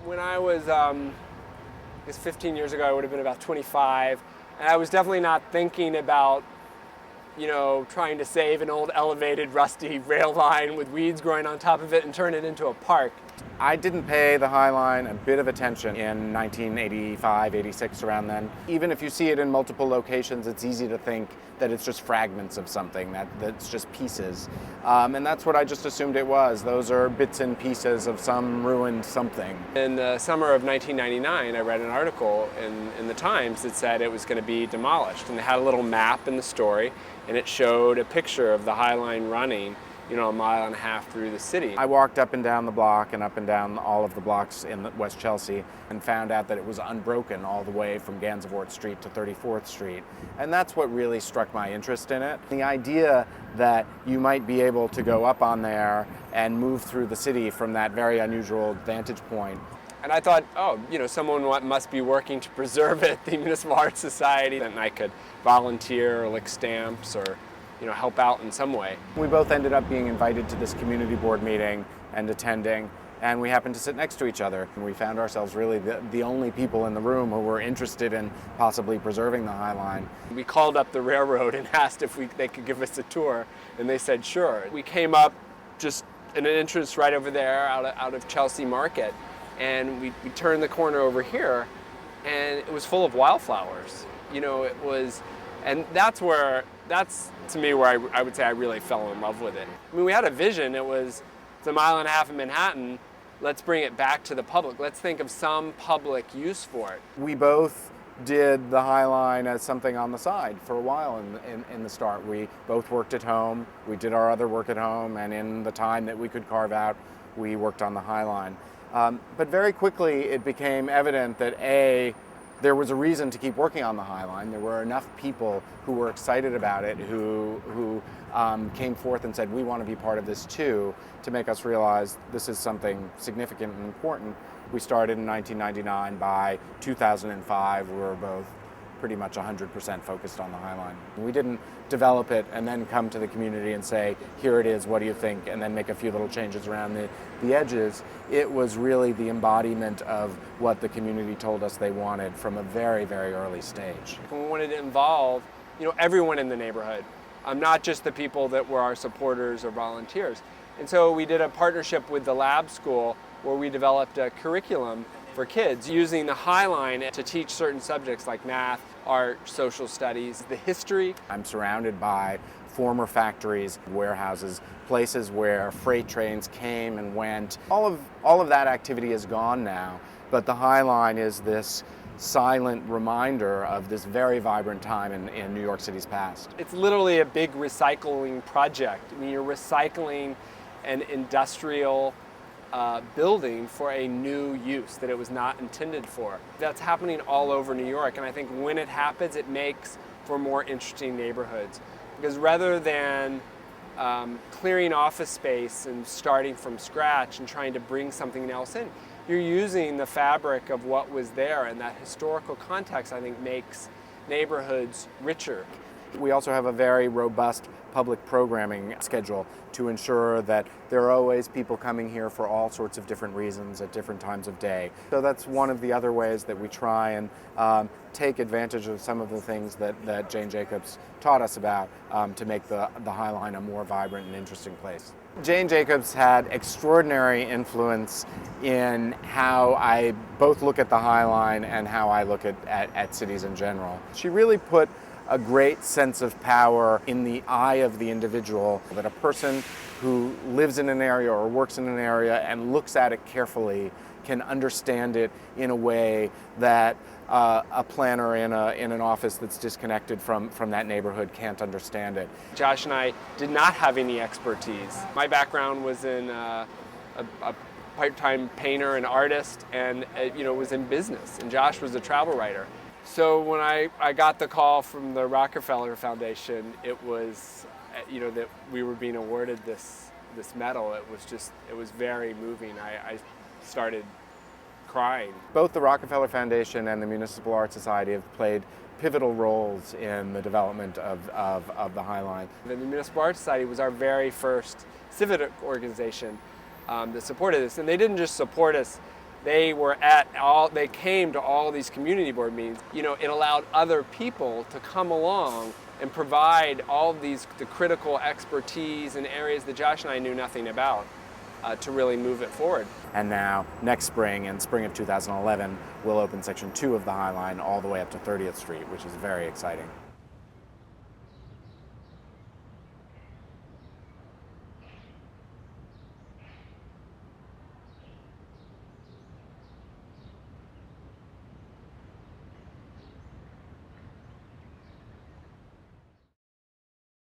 When I was, I guess 15 years ago, I would have been about 25, and I was definitely not thinking about, trying to save an old elevated rusty rail line with weeds growing on top of it and turn it into a park. I didn't pay the High Line a bit of attention in 1985, 86, around then. Even if you see it in multiple locations, it's easy to think that it's just fragments of something, that's just pieces. And that's what I just assumed it was. Those are bits and pieces of some ruined something. In the summer of 1999, I read an article in the Times that said it was going to be demolished. And they had a little map in the story, and it showed a picture of the High Line running, a mile and a half through the city. I walked up and down the block and up and down all of the blocks in West Chelsea and found out that it was unbroken all the way from Gansevoort Street to 34th Street. And that's what really struck my interest in it. The idea that you might be able to go up on there and move through the city from that very unusual vantage point. And I thought, someone must be working to preserve it, the Municipal Arts Society, and I could volunteer or lick stamps or help out in some way. We both ended up being invited to this community board meeting and attending, and we happened to sit next to each other. And we found ourselves really the only people in the room who were interested in possibly preserving the High Line. We called up the railroad and asked if they could give us a tour, and they said sure. We came up just in an entrance right over there out of Chelsea Market, and we turned the corner over here, and it was full of wildflowers. And that's to me where I would say I really fell in love with it. I mean, we had a vision. It's a mile and a half in Manhattan. Let's bring it back to the public. Let's think of some public use for it. We both did the High Line as something on the side for a while in the start. We both worked at home. We did our other work at home, and in the time that we could carve out, we worked on the High Line. But very quickly, it became evident that there was a reason to keep working on the High Line. There were enough people who were excited about it, who came forth and said, we want to be part of this too, to make us realize this is something significant and important. We started in 1999. By 2005, we were both pretty much 100% focused on the High Line. We didn't develop it and then come to the community and say, here it is, what do you think? And then make a few little changes around the edges. It was really the embodiment of what the community told us they wanted from a very, very early stage. We wanted to involve, everyone in the neighborhood, not just the people that were our supporters or volunteers. And so we did a partnership with the lab school where we developed a curriculum for kids using the High Line to teach certain subjects like math, art, social studies, the history. I'm surrounded by former factories, warehouses, places where freight trains came and went. All of that activity is gone now, but the High Line is this silent reminder of this very vibrant time in New York City's past. It's literally a big recycling project. I mean, you're recycling an industrial building for a new use that it was not intended for. That's happening all over New York, and I think when it happens, it makes for more interesting neighborhoods. Because rather than clearing office space and starting from scratch and trying to bring something else in, you're using the fabric of what was there, and that historical context, I think, makes neighborhoods richer. We also have a very robust public programming schedule to ensure that there are always people coming here for all sorts of different reasons at different times of day. So that's one of the other ways that we try and take advantage of some of the things that Jane Jacobs taught us about to make the High Line a more vibrant and interesting place. Jane Jacobs had extraordinary influence in how I both look at the High Line and how I look at cities in general. She really put a great sense of power in the eye of the individual, that a person who lives in an area or works in an area and looks at it carefully can understand it in a way that a planner in an office that's disconnected from that neighborhood can't understand it. Josh and I did not have any expertise. My background was in a part-time painter and artist, and was in business, and Josh was a travel writer. So when I got the call from the Rockefeller Foundation, it was, that we were being awarded this medal. It was very moving. I started crying. Both the Rockefeller Foundation and the Municipal Arts Society have played pivotal roles in the development of the High Line. The Municipal Arts Society was our very first civic organization that supported us, and they didn't just support us. They came to all these community board meetings. It allowed other people to come along and provide all of the critical expertise in areas that Josh and I knew nothing about to really move it forward. And now, next spring, in spring of 2011, we'll open Section 2 of the High Line all the way up to 30th Street, which is very exciting.